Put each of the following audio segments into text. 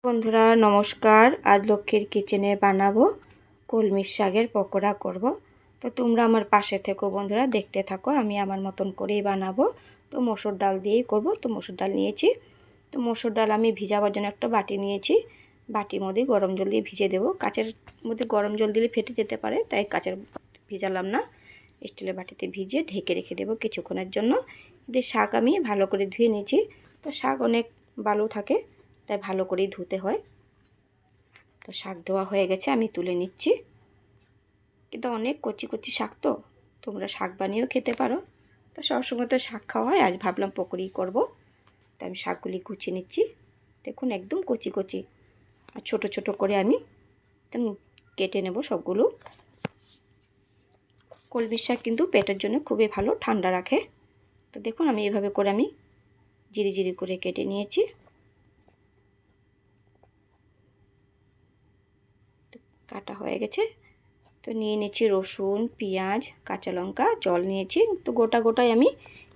বন্ধুরা নমস্কার। আজ লক্ষ্মীর কিচেনে বানাবো কলমির শাকের পকোড়া করব। তো তোমরা আমার পাশে থেকো বন্ধুরা, দেখতে থাকো। আমি আমার মতন করেই বানাবো। তো মসুর ডাল দিয়েই করব। তো মসুর ডাল নিয়েছি। তো মসুর ডাল আমি ভিজাবার জন্য একটা বাটি নিয়েছি। বাটির মধ্যে গরম জল দিয়ে ভিজে দেবো। কাচের মধ্যে গরম জল দিলে ফেটে যেতে পারে, তাই কাচের ভিজালাম না, স্টিলের বাটিতে ভিজিয়ে ঢেকে রেখে দেবো কিছুক্ষণের জন্য। এদের শাক আমি ভালো করে ধুয়ে নিয়েছি। তো শাক অনেক বালু থাকে, তাই ভালো করেই ধুতে হয়। তো শাক ধোয়া হয়ে গেছে, আমি তুলে নিচ্ছি। কিন্তু অনেক কচি কচি শাক, তো তোমরা শাক বানিয়েও খেতে পারো। তো সবসময় তো শাক খাওয়া হয়, আজ ভাবলাম পকোড়ি করব। তাই আমি শাকগুলি কুচিয়ে নিচ্ছি। দেখুন একদম কচি কচি, আর ছোট ছোট করে আমি একদম কেটে নেব সবগুলো। কলমির শাক কিন্তু পেটের জন্য খুবই ভালো, ঠান্ডা রাখে। তো দেখুন আমি এভাবে করে আমি জিরি জিরি করে কেটে নিয়েছি। কাটা হয়ে গেছে। তো নিয়ে নিচ্ছি রসুন, পেঁয়াজ, কাঁচা লঙ্কা, জল নিয়েছি। তো গোটা গোটাই আমি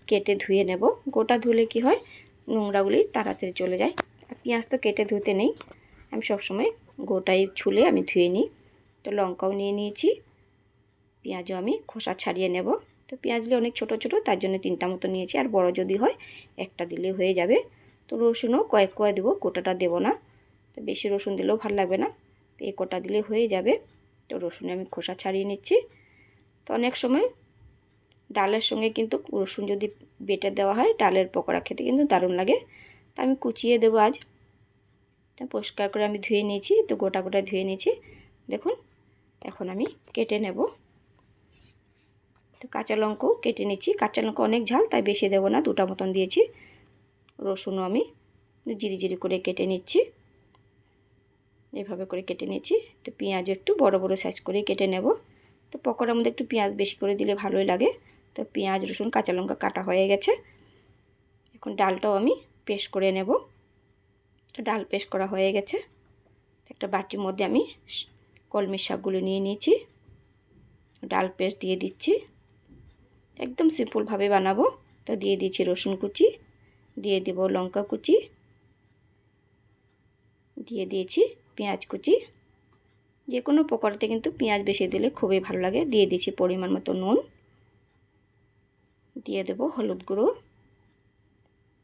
কেটে ধুয়ে নেব। গোটা ধুলে কি হয়, নোংরাগুলি তাড়াতাড়ি চলে যায়। আর পেঁয়াজ তো কেটে ধুতে নেই, আমি সবসময় গোটাই ছুলে আমি ধুয়ে নিই। তো লঙ্কাও নিয়ে নিয়েছি, পেঁয়াজও আমি খোসা ছাড়িয়ে নেব। তো পেঁয়াজগুলি অনেক ছোট ছোট, তার জন্য 3টা মতো নিয়েছি, আর বড় যদি হয় একটা দিলে হয়ে যাবে। তো রসুনও কয়েক কোয়া দেবো, গোটাটা দেবো না। তো বেশি রসুন দিলেও ভালো লাগবে না, তো এই কটা দিলে হয়ে যাবে। তো রসুনে আমি খোসা ছাড়িয়ে নিচ্ছি। তো অনেক সময় ডালের সঙ্গে কিন্তু রসুন যদি বেটে দেওয়া হয়, ডালের পকোড়া খেতে কিন্তু দারুণ লাগে। তা আমি কুচিয়ে দেবো আজ। তা পরিষ্কার করে আমি ধুয়ে নিয়েছি। তো গোটা গোটা ধুয়ে নিয়েছি দেখুন। এখন আমি কেটে নেব। তো কাঁচা লঙ্কাও কেটে নিচ্ছি। কাঁচা লঙ্কা অনেক ঝাল, তাই বেশি দেবো না, 2টা মতন দিয়েছি। রসুনও আমি জিরি জিরি করে কেটে নিচ্ছি, এভাবে করে কেটে নিচ্ছি। তো পেঁয়াজও একটু বড় বড় সাইজ করে কেটে নেব। তো পকোড়ার মধ্যে একটু পেঁয়াজ বেশি করে দিলে ভালোই লাগে। তো পেঁয়াজ, রসুন, কাঁচা লঙ্কা কাটা হয়ে গেছে। এখন ডালটাও আমি পেস্ট করে নেব। তো ডাল পেস্ট করা হয়ে গেছে। একটা বাটির মধ্যে আমি কলমির শাকগুলো নিয়ে নিয়েছি, ডাল পেস্ট দিয়ে দিচ্ছি। একদম সিম্পলভাবে বানাবো। তো দিয়ে দিয়েছি রসুন কুচি, দিয়ে দেব লঙ্কা কুচি, দিয়ে দিয়েছি পেঁয়াজ কুচি। যে কোনো পকোড়াতে কিন্তু পেঁয়াজ বেশি দিলে খুবই ভালো লাগে। দিয়ে দিয়েছি পরিমাণ মতো নুন, দিয়ে দেব হলুদ গুঁড়ো,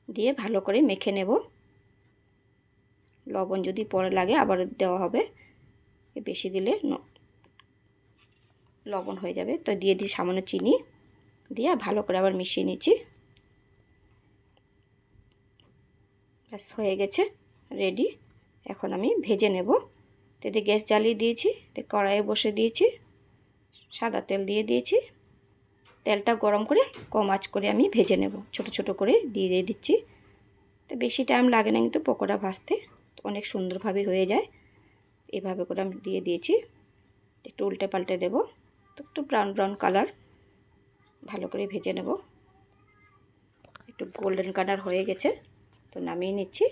দিয়ে ভালো করে মেখে নেব। লবণ যদি পরে লাগে আবার দেওয়া হবে, বেশি দিলে লবণ হয়ে যাবে। তো দিয়ে দিই সামান্য চিনি, দিয়ে ভালো করে আবার মিশিয়ে নিচ্ছি। ব্যাস হয়ে গেছে, রেডি। এখন আমি ভেজে নেব। তো এতে গ্যাস জ্বালিয়ে দিয়েছি, তো কড়াইয়ে বসে দিয়েছি, সাদা তেল দিয়ে দিয়েছি। তেলটা গরম করে কম আঁচ করে আমি ভেজে নেব, ছোট ছোট করে দিয়ে দিচ্ছি। তো বেশি টাইম লাগে না কিন্তু পকোড়া ভাজতে, অনেক সুন্দরভাবে হয়ে যায়। এভাবে করে আমি দিয়ে দিয়েছি। একটু উল্টে পাল্টে দেব। তো একটু ব্রাউন ব্রাউন কালার ভালো করে ভেজে নেব। একটু গোল্ডেন কালার হয়ে গেছে, তো নামিয়ে নিচ্ছি।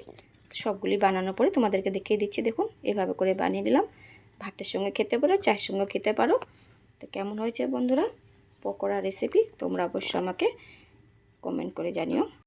সবগুলি বানানোর পরে তোমাদেরকে দেখিয়ে দিচ্ছি। দেখুন এভাবে করে বানিয়ে নিলাম। ভাতের সঙ্গে খেতে পারো, চায়ের সঙ্গে খেতে পারো। তো কেমন হয়েছে বন্ধুরা পকোড়া রেসিপি, তোমরা অবশ্যই আমাকে কমেন্ট করে জানিও।